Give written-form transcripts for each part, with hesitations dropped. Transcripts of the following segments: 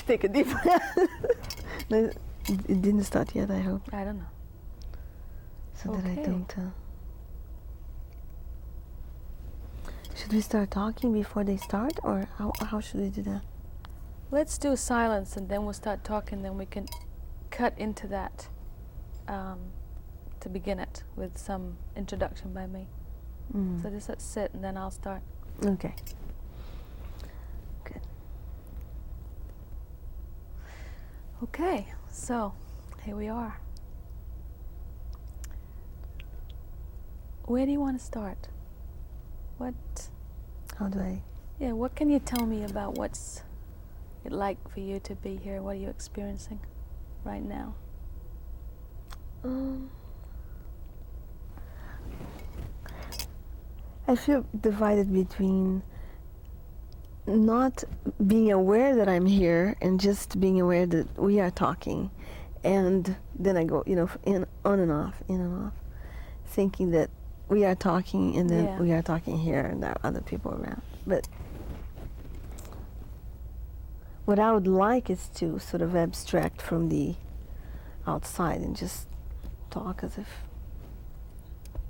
take a deep breath. No, it didn't start yet, I hope. I don't know. So that I don't... Should we start talking before they start, or how should we do that? Let's do silence, and then we'll start talking, then we can cut into that to begin it with some introduction by me. So just let's sit, and then I'll start. Okay. Good. Okay, so here we are. Where do you want to start? How do I? Yeah, what can you tell me about what's it like for you to be here? What are you experiencing right now? I feel divided between not being aware that I'm here and just being aware that we are talking. And then I go, on and off, thinking that we are talking and then we are talking here and there are other people around. But what I would like is to sort of abstract from the outside and just talk as if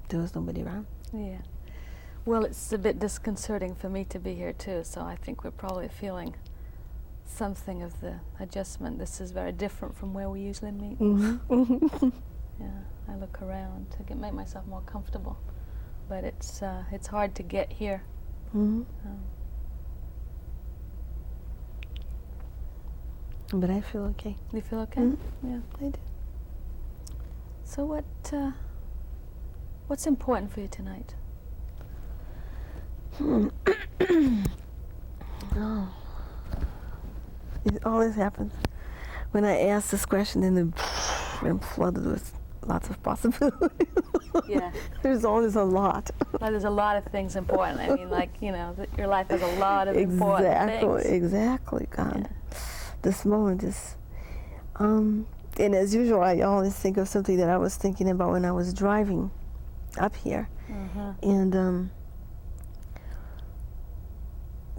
there was nobody around. Yeah. Well, it's a bit disconcerting for me to be here too, so I think we're probably feeling something of the adjustment. This is very different from where we usually meet. Yeah, I look around to make myself more comfortable, but it's hard to get here. But I feel okay. You feel okay? Yeah, I do. So what's important for you tonight? It always happens when I ask this question, then I'm flooded with lots of possibilities. Yeah. There's always a lot. Well, there's a lot of things important. I mean, your life has a lot of important things. Exactly, God. Yeah. This moment is, and as usual, I always think of something that I was thinking about when I was driving up here. And,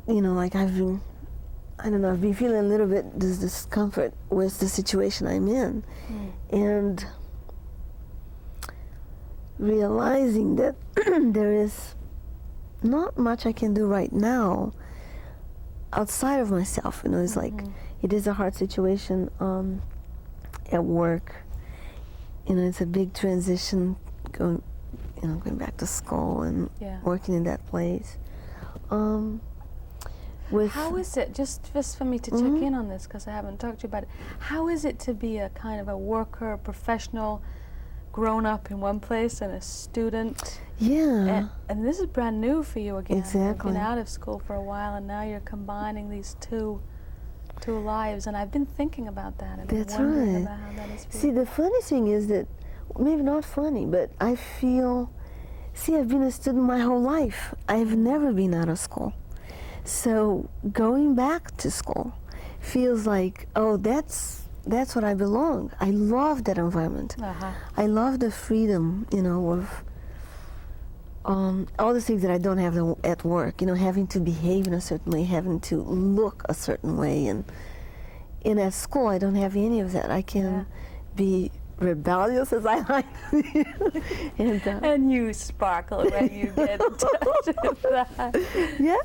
like I've been feeling a little bit this discomfort with the situation I'm in. And realizing that there is not much I can do right now outside of myself. It's like, it is a hard situation at work. It's a big transition going back to school and working in that place. How is it, just for me to check in on this, because I haven't talked to you about it, how is it to be a kind of a worker, a professional, grown up in one place and a student? Yeah. And this is brand new for you again. Exactly. You've been out of school for a while, and now you're combining these two lives, and I've been thinking about that. And That's wondering right. about how that is for See, you. the funny thing is that, maybe not funny, but I feel, I've been a student my whole life. I've never been out of school. So going back to school feels like, oh, that's what I belong. I love that environment. I love the freedom, of all the things that I don't have at work. Having to behave in a certain way, having to look a certain way, and at school I don't have any of that. I can be rebellious as I like to be. And you sparkle when you get in touch with that. Yeah.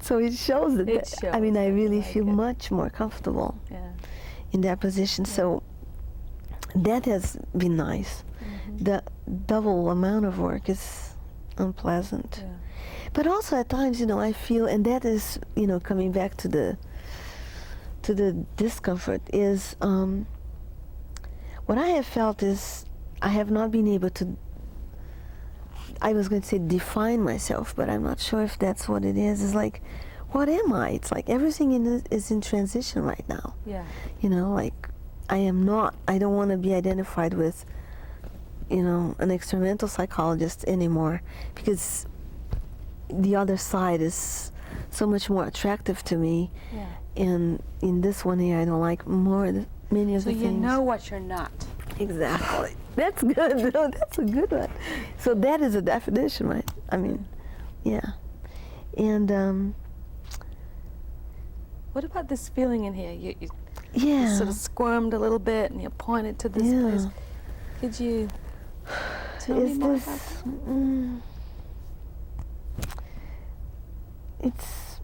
So it shows that. I really feel much more comfortable in that position. So that has been nice. The double amount of work is unpleasant. But also at times, I feel, and that is, coming back to the discomfort is. What I have felt is I have not been able to, I was going to say define myself, but I'm not sure if that's what it is. It's like, what am I? It's like everything is in transition right now. Yeah. Like I don't want to be identified with, an experimental psychologist anymore, because the other side is so much more attractive to me. Yeah. And in this one here, I don't like many of the things. So you know what you're not. Exactly. That's good. No, that's a good one. So that is a definition, right? I mean, yeah. And What about this feeling in here? You Yeah. sort of squirmed a little bit and you pointed to this place. Could you tell me more about that? It's,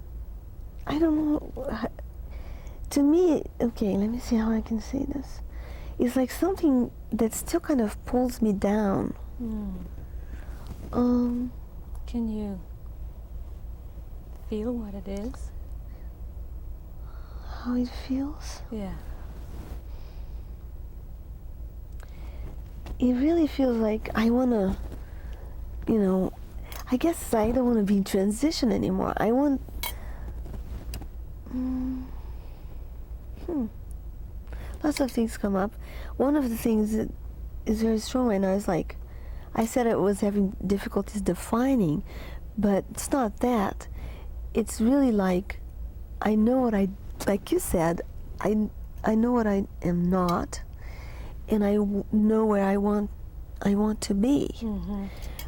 I don't know. To me, okay, let me see how I can say this. It's like something that still kind of pulls me down. Can you feel what it is? How it feels? Yeah. It really feels like I want to, I guess I don't want to be in transition anymore. I want, lots of things come up. One of the things that is very strong right now is like, I said I was having difficulties defining, but it's not that. It's really like, I know what like you said, I know what I am not, and I know where I want to be.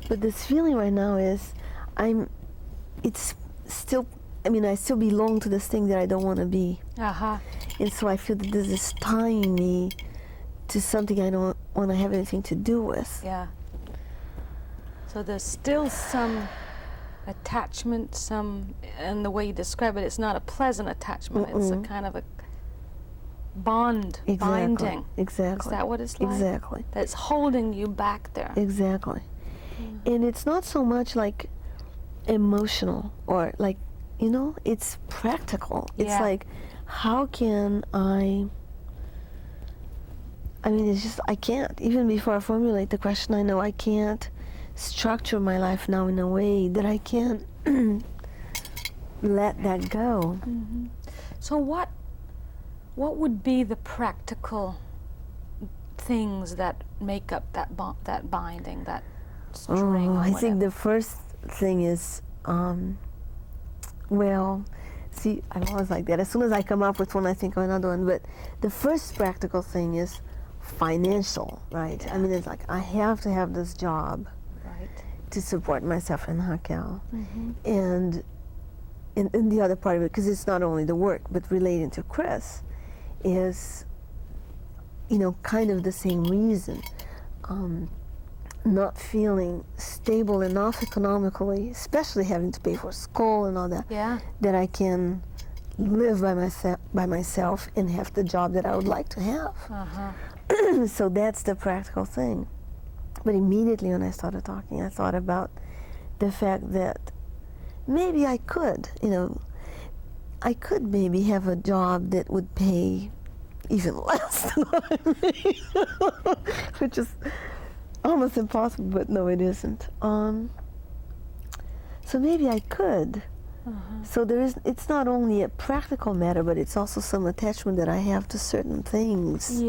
But this feeling right now is, it's still, I still belong to this thing that I don't want to be. And so I feel that this is tying me to something I don't want to have anything to do with. Yeah. So there's still some attachment, and the way you describe it, it's not a pleasant attachment. It's a kind of a bond, binding. Exactly. Is that what it's like? Exactly. That's holding you back there. Exactly. And it's not so much like emotional or like, it's practical. It's like, how can it's just, I can't. Even before I formulate the question, I know I can't structure my life now in a way that I can let that go. So what would be the practical things that make up that binding, that string? I think the first thing is, see, I'm always like that. As soon as I come up with one, I think of another one. But the first practical thing is financial, right? Yeah. It's like, I have to have this job to support myself and Raquel. And the other part of it, because it's not only the work, but relating to Chris, is, kind of the same reason. Not feeling stable enough economically, especially having to pay for school and all that, that I can live by myself and have the job that I would like to have. So that's the practical thing. But immediately when I started talking, I thought about the fact that maybe I could, I could maybe have a job that would pay even less than what I make, which is almost impossible, but no, it isn't. So maybe I could. So it's not only a practical matter, but it's also some attachment that I have to certain things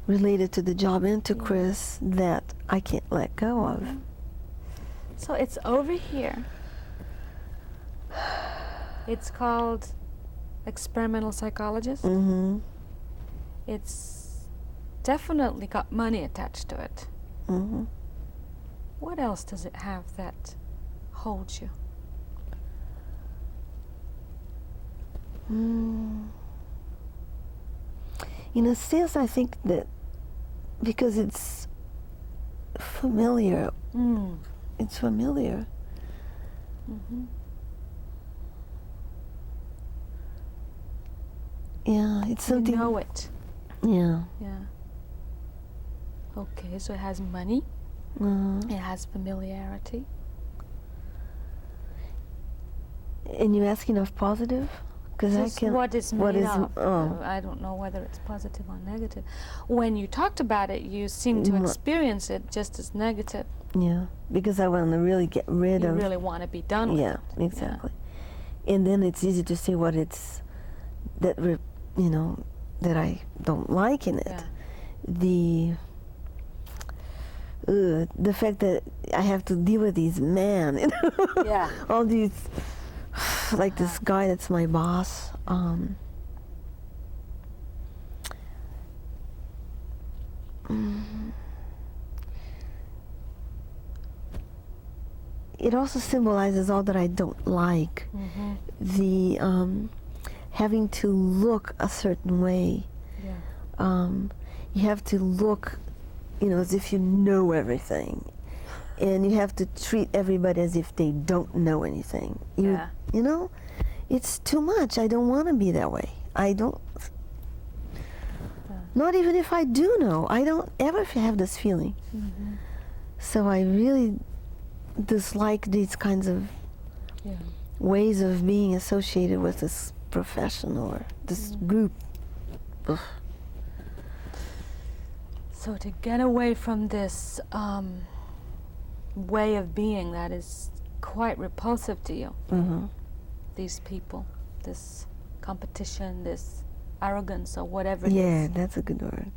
related to the job and to Chris that I can't let go of. So it's over here. It's called experimental psychologist. It's definitely got money attached to it. What else does it have that holds you? In a sense, I think that because it's familiar, it's familiar. Yeah, it's something. You know it. Yeah. Okay, so it has money. It has familiarity. And you're asking of positive? Because I can. What is made of? I don't know whether it's positive or negative. When you talked about it, you seemed to experience it just as negative. Yeah, because I want to really get rid of. You really want to be done with it. Yeah, exactly. And then it's easy to see what it's that that I don't like in it. The fact that I have to deal with these men, all these, like this guy that's my boss. It also symbolizes all that I don't like. The having to look a certain way. Yeah. You have to look, as if you know everything. And you have to treat everybody as if they don't know anything. Yeah. It's too much. I don't want to be that way. I don't, not even if I do know, I don't ever have this feeling. Mm-hmm. So I really dislike these kinds of ways of being associated with this profession or this group. Ugh. So to get away from this way of being that is quite repulsive to you, Mm-hmm. these people, this competition, this arrogance or whatever it Yeah, is, that's a good word.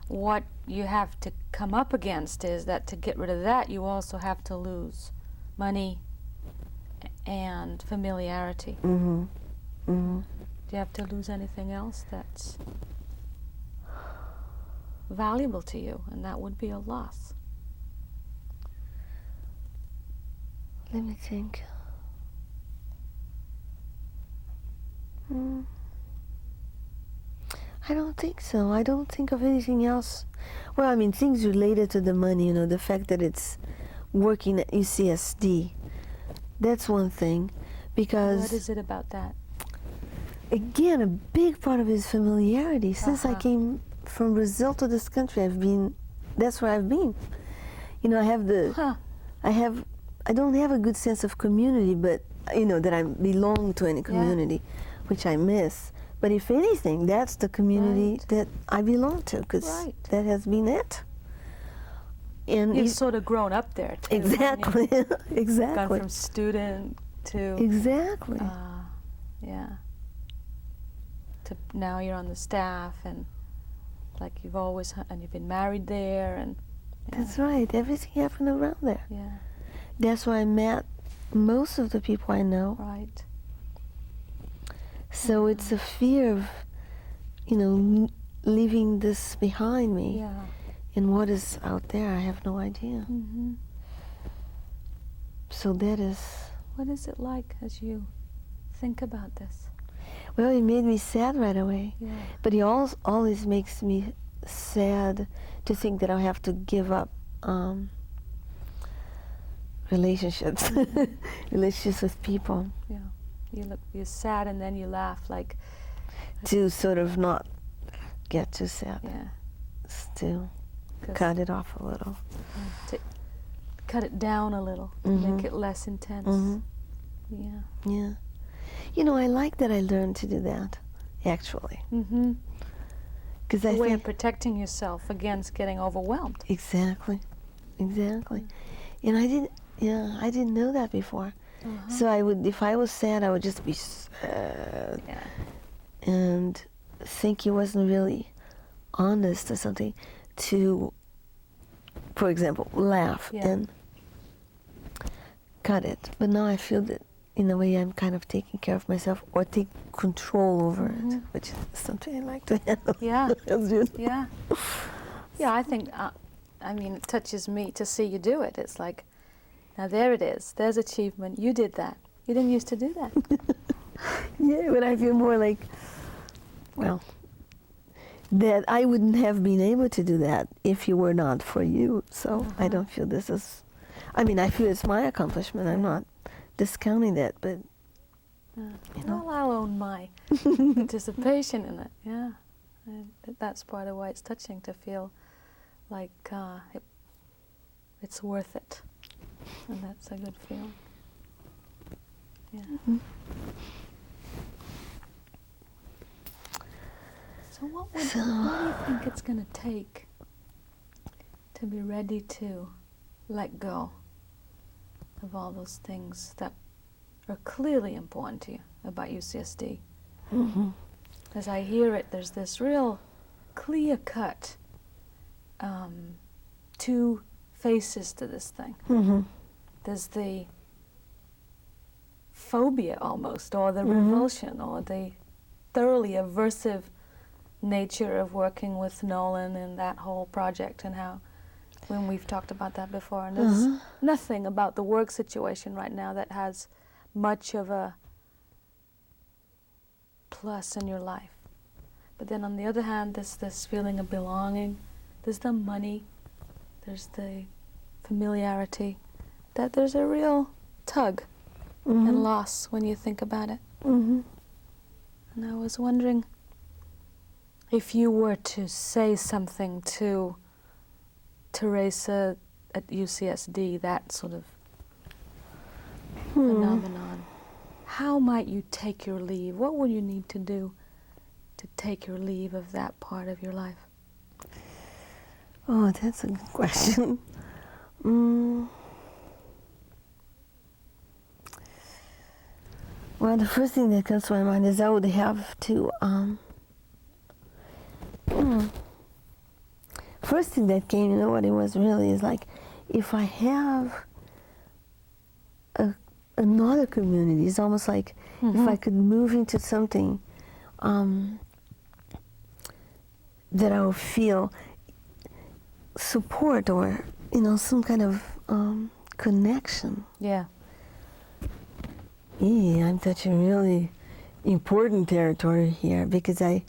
what you have to come up against is that to get rid of that, you also have to lose money and familiarity. Mm-hmm. Mm-hmm. Do you have to lose anything else that's valuable to you? And that would be a loss. Let me think. I don't think so. I don't think of anything else. Well, I mean, things related to the money, the fact that it's working at UCSD. That's one thing. Because, What is it about that? again, a big part of it is familiarity. Since I came from Brazil to this country, that's where I've been. I don't have a good sense of community, but, that I belong to any community, which I miss. But if anything, that's the community that I belong to, because that has been it. And You've sort of grown up there, too. Exactly, exactly. Gone from student to... Exactly. Yeah. To now you're on the staff, and like and you've been married there, and... Yeah. That's right. Everything happened around there. Yeah. That's where I met most of the people I know. Right. So it's a fear of, leaving this behind me. Yeah. And what is out there, I have no idea. Mm-hmm. So that is... What is it like as you think about this? Well, it made me sad right away. Yeah. But it always makes me sad to think that I'll have to give up relationships, relationships with people. Yeah. You're sad and then you laugh, like... To sort of not get too sad. Yeah. To cut it off a little. To cut it down a little, make it less intense. Mm-hmm. Yeah. Yeah. I like that I learned to do that, actually. Mm-hmm. Because a way of protecting yourself against getting overwhelmed. Exactly. And I didn't know that before. So if I was sad, I would just be sad. Yeah. And think he wasn't really honest or something to, for example, laugh and cut it. But now I feel that in a way I'm kind of taking care of myself or take control over it, which is something I like to handle. Yeah. As you know. Yeah. Yeah, I think, it touches me to see you do it. It's like, now there it is. There's achievement. You did that. You didn't used to do that. Yeah, but I feel more like, that I wouldn't have been able to do that if you were not for you. So I don't feel this is, I feel it's my accomplishment. I'm not discounting that, but, Well, I'll own my participation in it, yeah. And that's part of why it's touching, to feel like it's worth it. And that's a good feeling. Yeah. Mm-hmm. So what do you think it's going to take to be ready to let go of all those things that are clearly important to you about UCSD? Mm-hmm. As I hear it, there's this real clear-cut two faces to this thing. Mm-hmm. There's the phobia almost, or the revulsion, or the thoroughly aversive nature of working with Nolan and that whole project, and how, when we've talked about that before, and there's nothing about the work situation right now that has much of a plus in your life. But then on the other hand, there's this feeling of belonging, there's the money, there's the familiarity, that there's a real tug and loss when you think about it. And I was wondering if you were to say something to Theresa at UCSD, that sort of phenomenon, how might you take your leave? What would you need to do to take your leave of that part of your life? Oh, that's a good question. Well, the first thing that comes to my mind is I would have to, first thing that came, you know what it was really, is like, if I have another community, it's almost like if I could move into something that I would feel support or, you know, some kind of connection. Yeah. Yeah, I'm touching really important territory here because I'm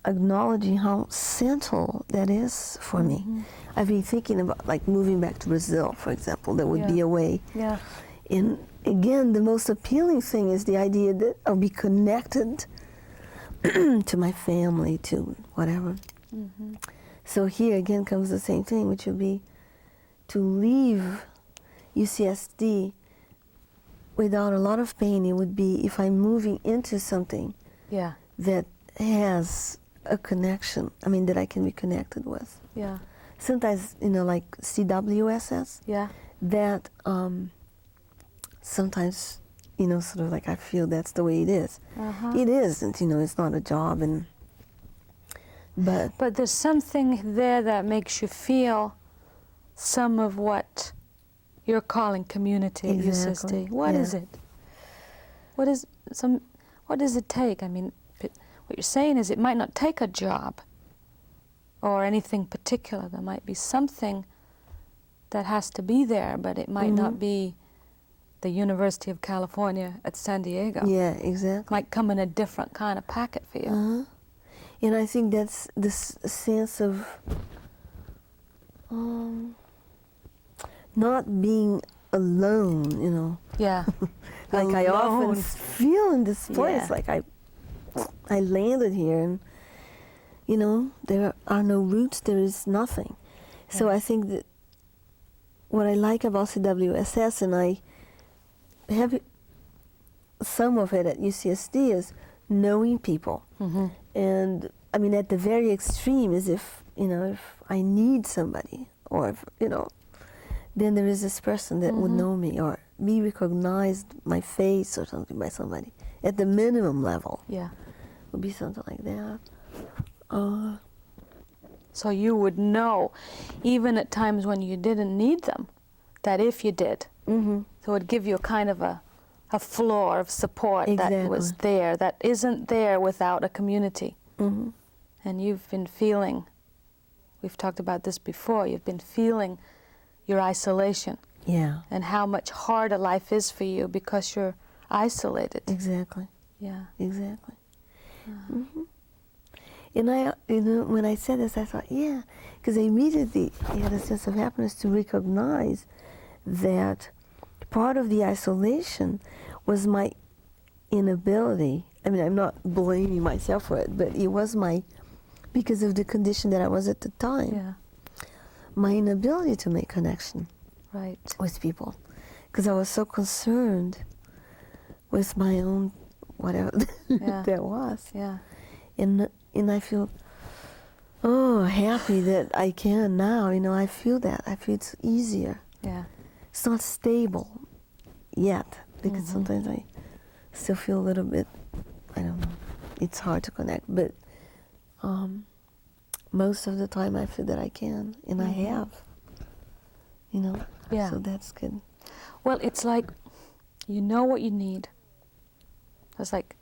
acknowledging how central that is for me. I've been thinking about like moving back to Brazil, for example. That would be a way. Yeah. And again, the most appealing thing is the idea that I'll be connected to my family, to whatever. So here again comes the same thing, which would be to leave UCSD without a lot of pain. It would be if I'm moving into something that has a connection, I mean, that I can be connected with. Yeah. Sometimes, you know, like CWSS, that sometimes, you know, sort of like I feel that's the way it is. It isn't, you know, it's not a job, but there's something there that makes you feel some of what you're calling community at UCSD. What is it? What does it take? I mean, what you're saying is it might not take a job or anything particular. There might be something that has to be there, but it might not be the University of California at San Diego. Yeah, exactly. Might come in a different kind of packet for you. And I think that's this sense of not being alone, you know. Yeah. Like alone. I often feel in this place, like I landed here and, you know, there are no roots, there is nothing. So I think that what I like about CWSS, and I have some of it at UCSD, is knowing people. And I mean, at the very extreme is if, you know, if I need somebody, or if, you know, then there is this person that would know me or be recognized, my face or something by somebody. At the minimum level. Yeah. Would be something like that. So you would know, even at times when you didn't need them, that if you did, so it would give you a kind of a floor of support that was there, that isn't there without a community. And you've been feeling, we've talked about this before, you've been feeling your isolation. Yeah. And how much harder life is for you because you're isolated. Exactly. Yeah. Exactly. And I, you know, when I said this, I thought, yeah, because I immediately had a sense of happiness to recognize that part of the isolation was my inability. I mean, I'm not blaming myself for it, but it was because of the condition that I was at the time. Yeah. My inability to make connection with people, because I was so concerned with my own whatever that was. Yeah. And I feel happy that I can now. You know, I feel that. I feel it's easier. Yeah. It's not stable yet, because sometimes I still feel a little bit, I don't know, it's hard to connect, but most of the time I feel that I can, and I have, you know. Yeah. So that's good. Well, it's like you know what you need. It's like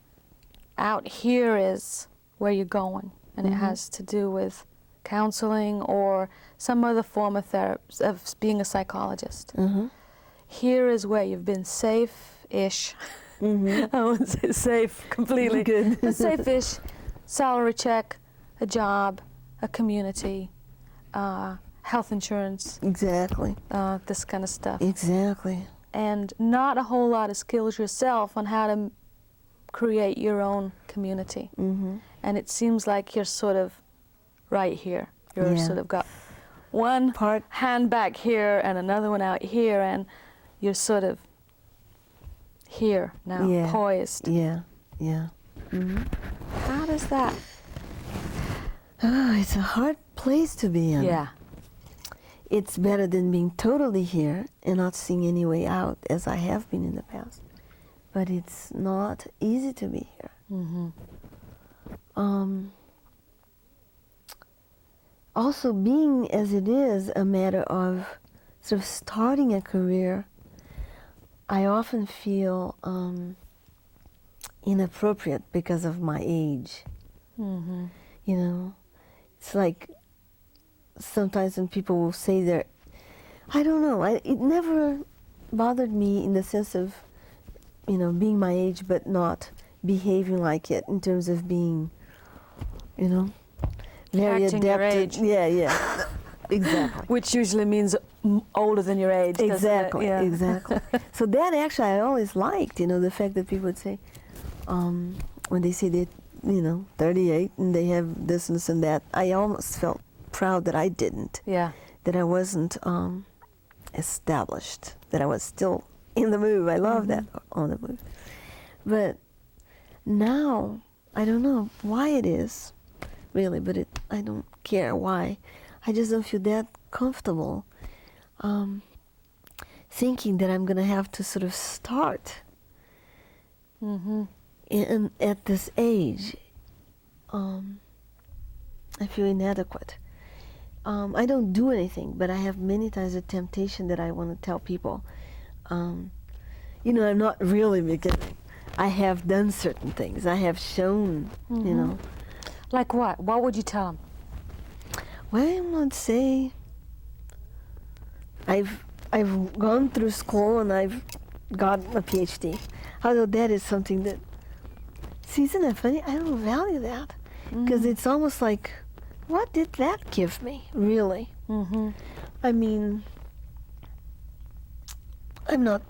out here is where you're going, and it has to do with counseling or some other form of therapy, of being a psychologist. Here is where you've been safe-ish, I wouldn't say safe completely. Good. But safe-ish, salary check, a job, a community, health insurance. Exactly. This kind of stuff. Exactly. And not a whole lot of skills yourself on how to create your own community. And it seems like you're sort of right here. You're sort of got one hand back here and another one out here, and you're sort of here now, poised. Yeah. How does that? Oh, it's a hard place to be in. Yeah. It's better than being totally here and not seeing any way out, as I have been in the past. But it's not easy to be here. Also, being as it is a matter of sort of starting a career, I often feel inappropriate because of my age. You know, it's like sometimes when people will say they're, I don't know, it never bothered me in the sense of, you know, being my age but not behaving like it in terms of being, you know, very Acting adapted. your age. Yeah. Exactly. Which usually means older than your age. Exactly. Yeah. Exactly. So that actually I always liked, you know, the fact that people would say, when they say they, you know, 38 and they have this and this and that, I almost felt proud that I didn't. Yeah. That I wasn't established, that I was still in the move. I love that, on the move. But now, I don't know why it is, really, but I don't care why. I just don't feel that comfortable thinking that I'm going to have to sort of start at this age. I feel inadequate. I don't do anything, but I have many times a temptation that I want to tell people, you know, I'm not really beginning. I have done certain things. I have shown, you know. Like what? What would you tell them? Well, I would say I've gone through school and I've gotten a Ph.D. Although that is something that, see, isn't that funny? I don't value that because it's almost like, what did that give me, really? I mean, I'm not,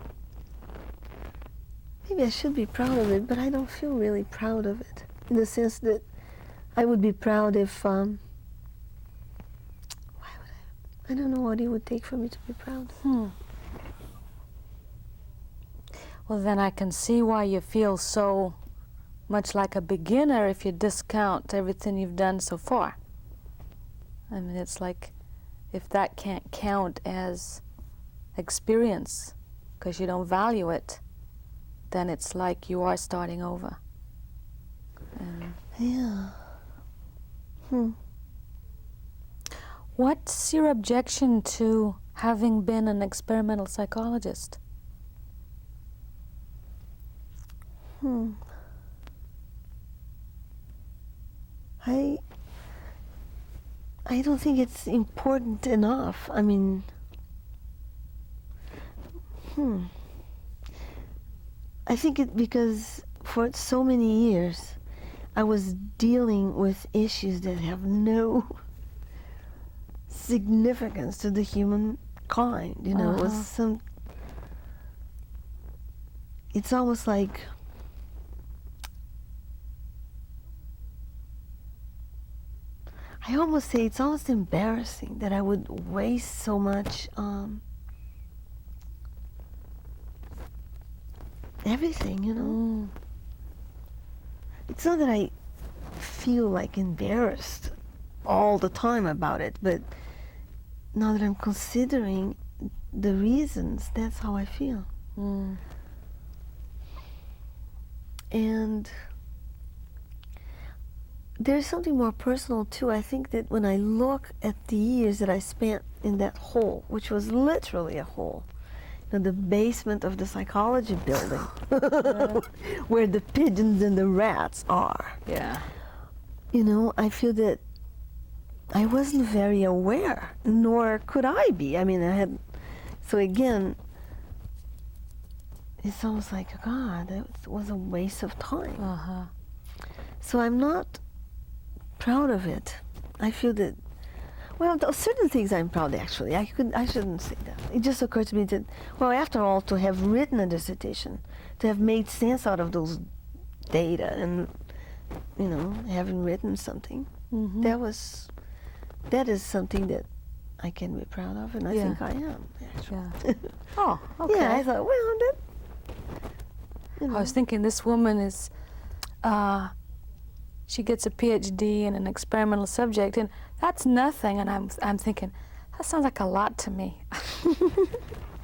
maybe I should be proud of it, but I don't feel really proud of it in the sense that I would be proud if, why would I don't know what it would take for me to be proud. Well, then I can see why you feel so much like a beginner if you discount everything you've done so far. I mean, it's like if that can't count as experience because you don't value it, then it's like you are starting over. Yeah. What's your objection to having been an experimental psychologist? I don't think it's important enough. I mean, I think it because for so many years I was dealing with issues that have no significance to the human kind. You know, it was it's almost like I almost say it's almost embarrassing that I would waste so much everything, you know. It's not that I feel like embarrassed all the time about it, but now that I'm considering the reasons, that's how I feel. And there's something more personal too. I think that when I look at the years that I spent in that hole, which was literally a hole, you know, the basement of the psychology building, where the pigeons and the rats are. Yeah. You know, I feel that I wasn't very aware, nor could I be. I mean, so again, it's almost like, God, it was a waste of time. Uh-huh. So I'm not proud of it. I feel that, well, there are certain things I'm proud of, actually. I shouldn't say that. It just occurred to me that, well, after all, to have written a dissertation, to have made sense out of those data and, you know, having written something, Mm-hmm. that is something that I can be proud of, and I think I am, actually. Yeah. Oh, okay. Yeah, I thought, well, that, you know. I was thinking this woman is, she gets a Ph.D. in an experimental subject, and that's nothing. And I'm thinking, that sounds like a lot to me.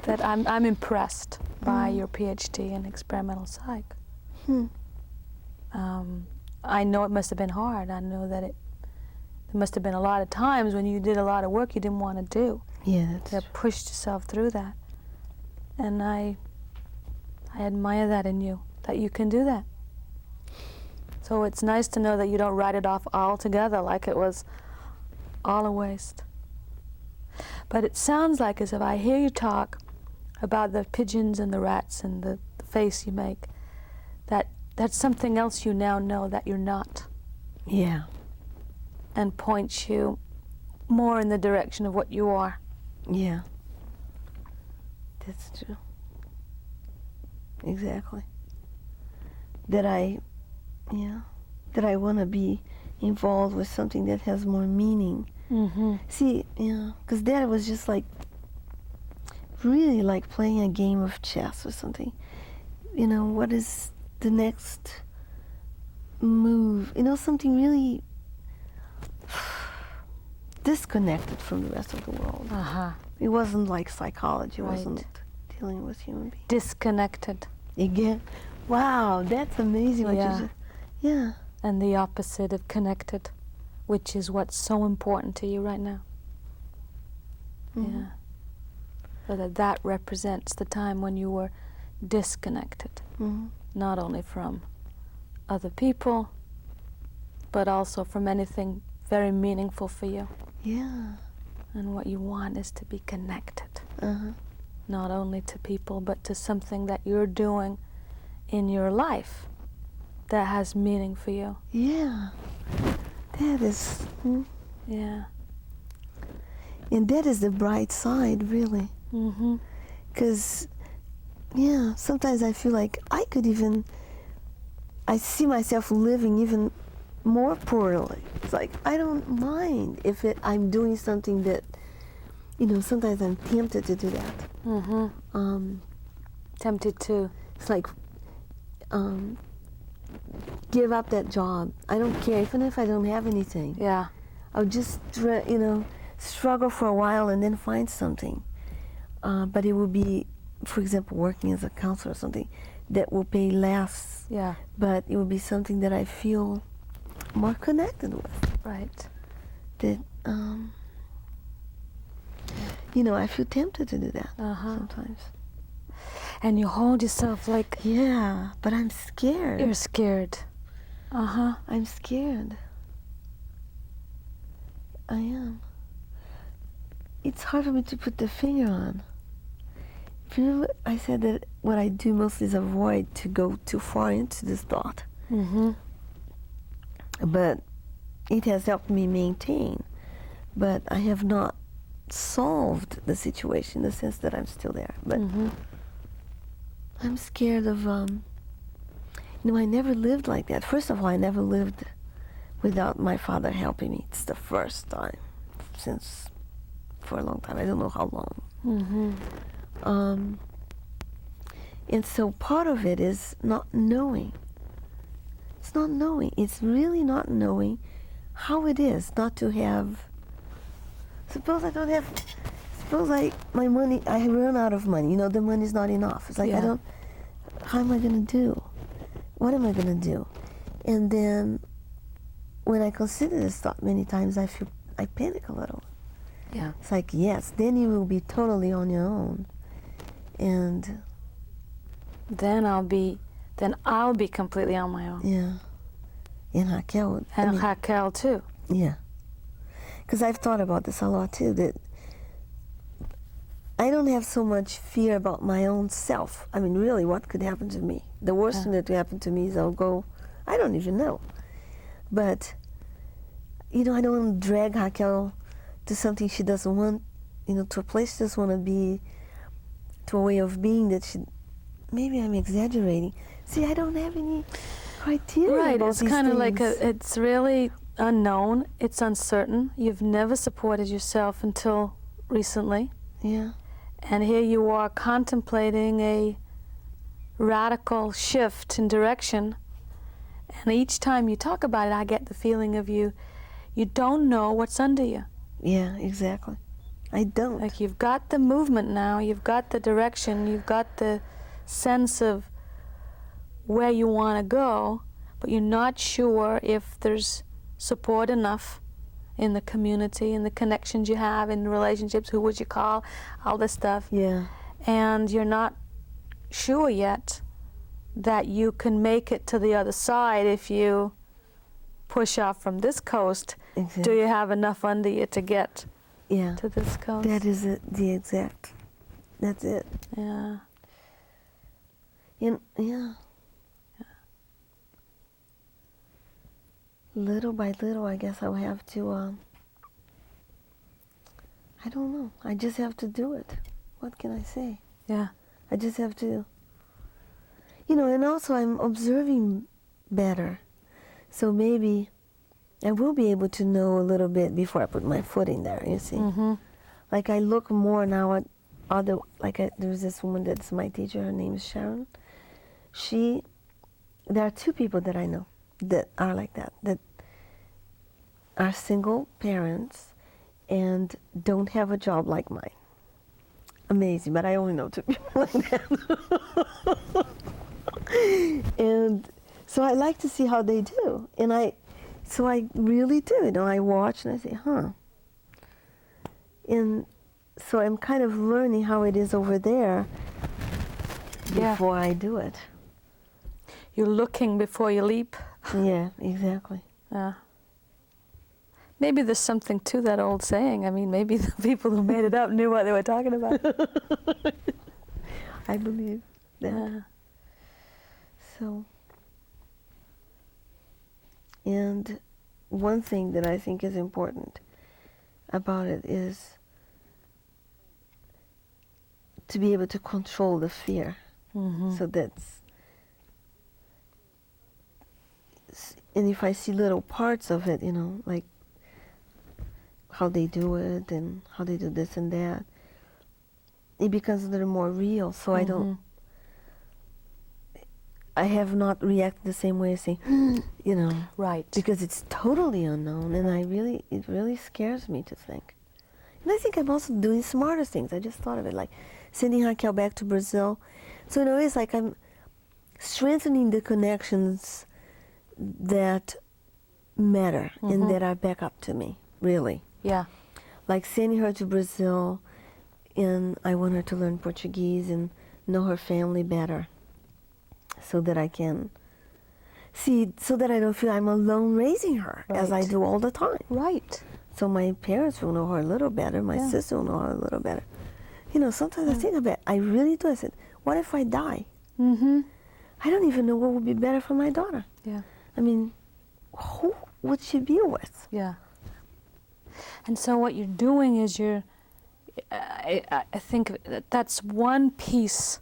That I'm impressed by your Ph.D. in experimental psych. I know it must have been hard. I know that there must have been a lot of times when you did a lot of work you didn't want to do. Yeah, That pushed yourself through that. And I admire that in you, that you can do that. So it's nice to know that you don't write it off altogether like it was all a waste. But it sounds like, as if I hear you talk about the pigeons and the rats and the face you make, that that's something else you now know that you're not. Yeah. And points you more in the direction of what you are. Yeah. That's true. Exactly. That I want to be involved with something that has more meaning. Mm-hmm. See, because that was just like, really like playing a game of chess or something. You know, what is the next move? You know, something really disconnected from the rest of the world. Uh-huh. It wasn't like psychology. It Right. wasn't dealing with human beings. Disconnected. Again, wow, that's amazing. What Yeah. you just, yeah. And the opposite of connected, which is what's so important to you right now. Mhm. Yeah. So that represents the time when you were disconnected, Mhm. not only from other people, but also from anything very meaningful for you. Yeah. And what you want is to be connected, Uh-huh. not only to people, but to something that you're doing in your life that has meaning for you. Yeah. That is, Yeah. and that is the bright side, really. Mm-hmm. Because, sometimes I feel like I see myself living even more poorly. It's like, I don't mind if I'm doing something that, sometimes I'm tempted to do that. Mm-hmm. Tempted to. It's like, give up that job. I don't care, even if I don't have anything. Yeah. I'll just, struggle for a while and then find something. But it will be, for example, working as a counselor or something that will pay less. Yeah. But it will be something that I feel more connected with. Right. That, I feel tempted to do that sometimes. And you hold yourself like Yeah, but I'm scared. you're scared. Uh-huh. I'm scared. I am. It's hard for me to put the finger on. Remember, I said that what I do mostly is avoid to go too far into this thought. Mm-hmm. But it has helped me maintain. But I have not solved the situation in the sense that I'm still there. But I'm scared of, I never lived like that. First of all, I never lived without my father helping me. It's the first time for a long time. I don't know how long. Mm-hmm. And so part of it is not knowing. It's not knowing. It's really not knowing how it is not to have. Suppose my money, I run out of money. The money's not enough. It's like, Yeah. how am I going to do? What am I going to do? And then when I consider this thought many times, I panic a little. Yeah. It's like, yes, then you will be totally on your own. And Then I'll be completely on my own. yeah. And Raquel, And Raquel too. yeah. Because I've thought about this a lot too, that, I don't have so much fear about my own self. I mean, really, what could happen to me? The worst thing that could happen to me is I'll go, I don't even know. But, you know, I don't want to drag Raquel to something she doesn't want, you know, to a place she doesn't want to be, to a way of being that she, maybe I'm exaggerating. See, I don't have any criteria Right, about it's these kind of like things. it's really unknown, it's uncertain. You've never supported yourself until recently. Yeah. And here you are contemplating a radical shift in direction. And each time you talk about it, I get the feeling of you don't know what's under you. Yeah, exactly. I don't. Like you've got the movement now, you've got the direction, you've got the sense of where you want to go, but you're not sure if there's support enough in the community, in the connections you have, in relationships, who would you call, all this stuff. Yeah. And you're not sure yet that you can make it to the other side if you push off from this coast. Exactly. Do you have enough under you to get to this coast? That is it, the exact. That's it. Yeah. Yeah. Little by little, I guess I'll have to, I don't know. I just have to do it. What can I say? Yeah. I just have to, you know, and also I'm observing better. So maybe I will be able to know a little bit before I put my foot in there, you see. Mm-hmm. Like I look more now at other, there's this woman that's my teacher, her name is Sharon. There are two people that I know that are like that are single parents and don't have a job like mine. Amazing, but I only know two people like that. And so I like to see how they do. And so I really do, you know, I watch and I say, huh. And so I'm kind of learning how it is over there before I do it. You're looking before you leap. Yeah, exactly. Maybe there's something to that old saying. I mean, maybe the people who made it up knew what they were talking about. I believe that. So, and one thing that I think is important about it is to be able to control the fear. Mm-hmm. So and if I see little parts of it, you know, like how they do it and how they do this and that, it becomes a little more real. So I have not reacted the same way as saying, you know, right, because it's totally unknown, and it really scares me to think. And I think I'm also doing smarter things. I just thought of it, like sending Raquel back to Brazil. So in a way, it's like I'm strengthening the connections that matter and that are back up to me, really. Yeah. Like sending her to Brazil, and I want her to learn Portuguese and know her family better, so that I can see, so that I don't feel I'm alone raising her, as I do all the time. Right. So my parents will know her a little better, my sister will know her a little better. You know, sometimes I think about it, I really do. I said, what if I die? Mm-hmm. I don't even know what would be better for my daughter. Yeah. I mean, who would she be with? Yeah. And so what you're doing is I think that's one piece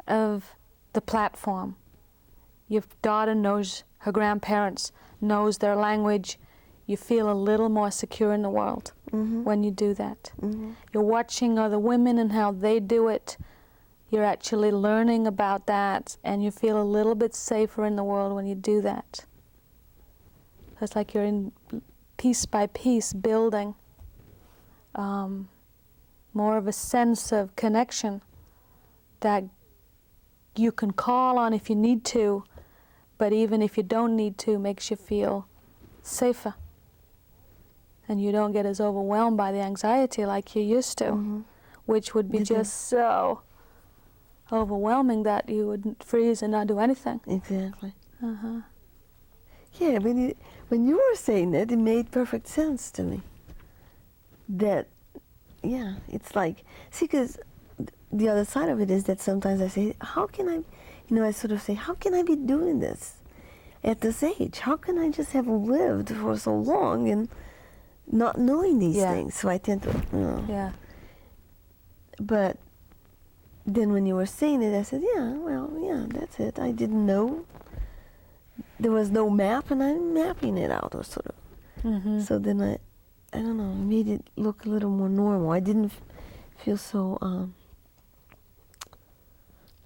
of the platform. Your daughter knows her grandparents, knows their language. You feel a little more secure in the world when you do that. You're watching other women and how they do it. You're actually learning about that, and you feel a little bit safer in the world when you do that. It's like you're in piece by piece building more of a sense of connection that you can call on if you need to, but even if you don't need to, makes you feel safer. And you don't get as overwhelmed by the anxiety like you used to, which would be just so overwhelming that you would freeze and not do anything. Exactly. Yeah, when you were saying it, it made perfect sense to me. That yeah, it's like, see, because the other side of it is that sometimes I say, how can I, I sort of say, how can I be doing this at this age? How can I just have lived for so long and not knowing these things? So I tend to, Yeah. But then when you were saying it, I said, yeah, that's it. I didn't know. There was no map, and I'm mapping it out, or sort of. Mm-hmm. So then I don't know, made it look a little more normal. I didn't feel so,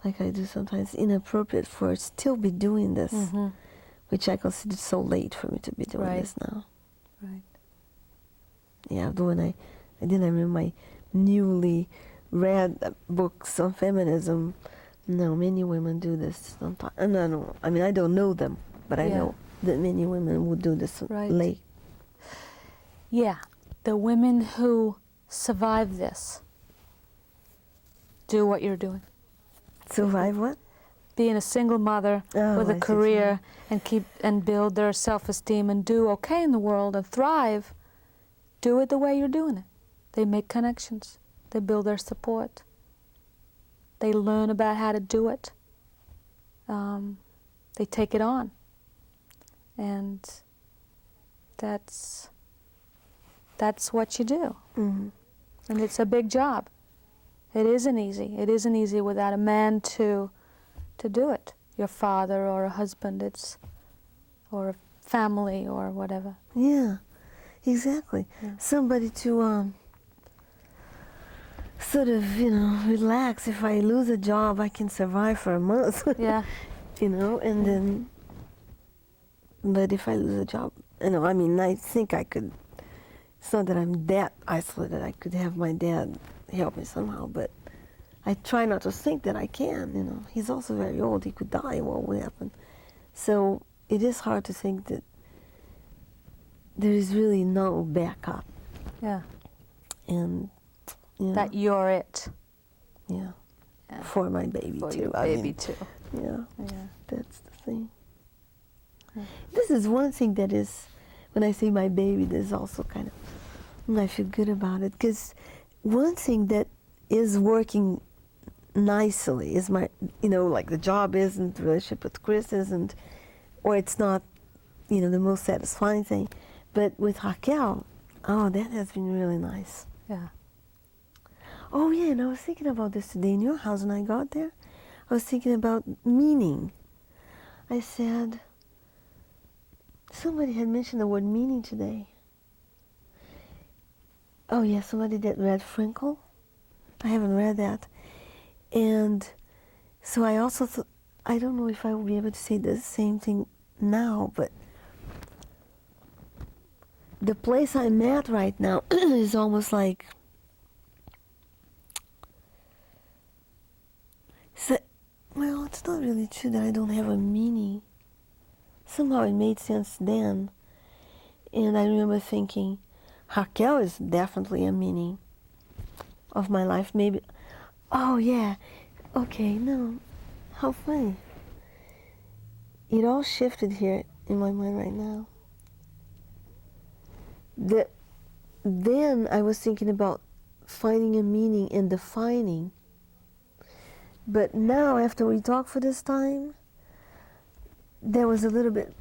like I do sometimes, inappropriate for still be doing this, Mm-hmm. which I consider so late for me to be doing Right. this now. Right. Yeah, when I remember my newly read books on feminism. No, many women do this sometimes. And I don't know them, but I know that many women would do this late. Yeah, the women who survive this do what you're doing. Survive what? Being a single mother with a career and build their self-esteem and do okay in the world and thrive. Do it the way you're doing it. They make connections. They build their support. They learn about how to do it. They take it on. And that's what you do. Mm-hmm. And it's a big job. It isn't easy. It isn't easy without a man to do it. Your father or a husband, or a family or whatever. Yeah, exactly. Yeah. Somebody to sort of, relax. If I lose a job, I can survive for a month. Yeah. And then, but if I lose a job, I think I could, it's not that I'm that isolated. I could have my dad help me somehow, but I try not to think that I can, He's also very old. He could die. What would happen? So it is hard to think that there is really no backup. Yeah. And, that you're it. Yeah. For my baby, For too. your baby, too. Yeah. Yeah. That's the thing. Yeah. This is one thing that is, when I say my baby, there's also kind of, I feel good about it. Because one thing that is working nicely is my, like the job isn't, the relationship with Chris isn't, or it's not, the most satisfying thing. But with Raquel, that has been really nice. Yeah. Oh yeah, and I was thinking about this today in your house when I got there. I was thinking about meaning. I said, somebody had mentioned the word meaning today. Oh yeah, somebody that read Frankl. I haven't read that. And so I also thought, I don't know if I will be able to say the same thing now, but the place I'm at right now is almost like, well, it's not really true that I don't have a meaning. Somehow it made sense then. And I remember thinking, Raquel is definitely a meaning of my life. Maybe, oh yeah, okay, no, how funny. It all shifted here in my mind right now. Then I was thinking about finding a meaning and defining. But now, after we talked for this time, there was a little bit,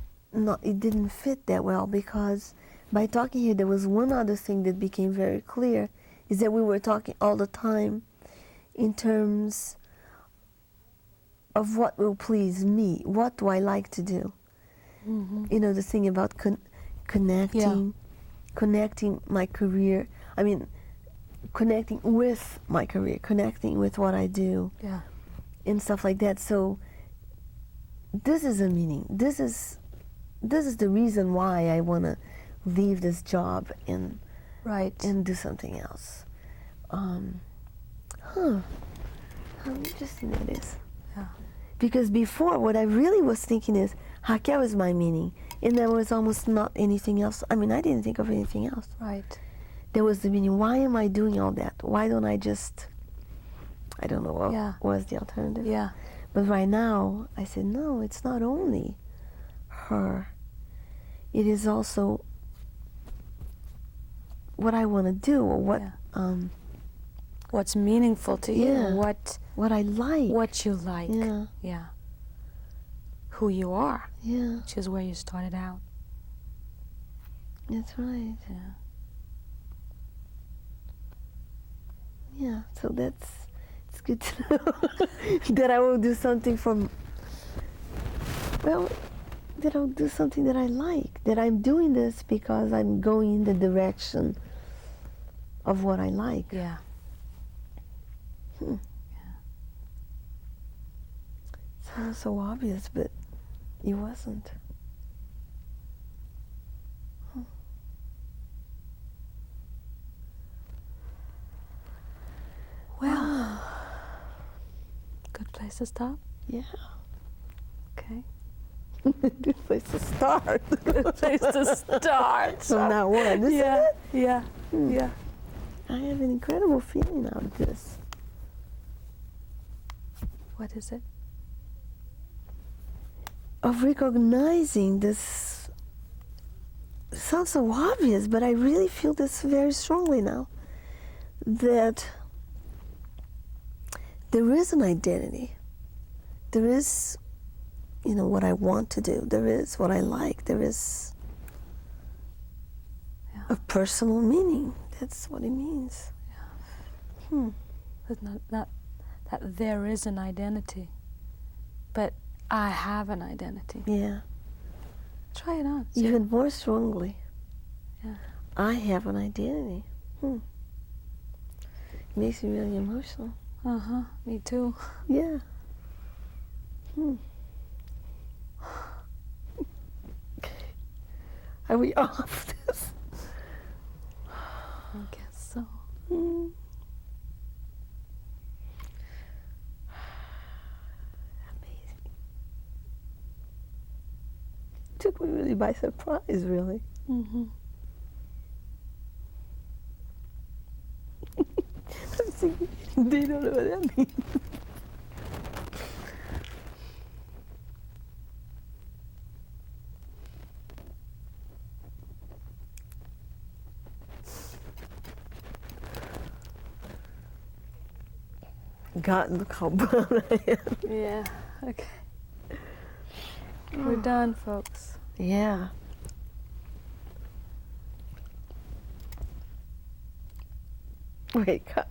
it didn't fit that well, because by talking here, there was one other thing that became very clear, is that we were talking all the time in terms of what will please me. What do I like to do? Mm-hmm. The thing about connecting my career. Connecting with my career, connecting with what I do. Yeah. And stuff like that. So this is a meaning. This is the reason why I want to leave this job and do something else. How interesting that is. Yeah. Because before, what I really was thinking is, Raquel is my meaning, and there was almost not anything else. I didn't think of anything else. Right. There was the meaning. Why am I doing all that? Why don't I just, I don't know what was the alternative. Yeah. But right now, I said, no, it's not only her. It is also what I want to do, or what what's meaningful to you, Yeah. What I like. what you like. Yeah. Yeah. Who you are, Yeah. which is where you started out. That's right. Yeah. Yeah. So it's good to know that I will do something that I'll do something that I like. That I'm doing this because I'm going in the direction of what I like. Yeah. Sounds so obvious, but it wasn't. Well, good place to stop. Yeah. Okay. Good place to start. Good place to start. From now on. This is Yeah. it. Yeah. Yeah. I have an incredible feeling out of this. What is it? Of recognizing this. It sounds so obvious, but I really feel this very strongly now. That there is an identity. There is, what I want to do. There is what I like. There is a personal meaning. That's what it means. It's not that there is an identity, but I have an identity. Yeah. Try it on. Even more strongly. Yeah. I have an identity. It makes me really emotional. Uh-huh. Me too. Yeah. Are we off this? I guess so. Amazing. Took me really by surprise, really. Mm-hmm. I'm thinking, they don't know what that means. God, look how brown I am. Yeah. Okay. We're done, folks. Yeah. Wait, cut.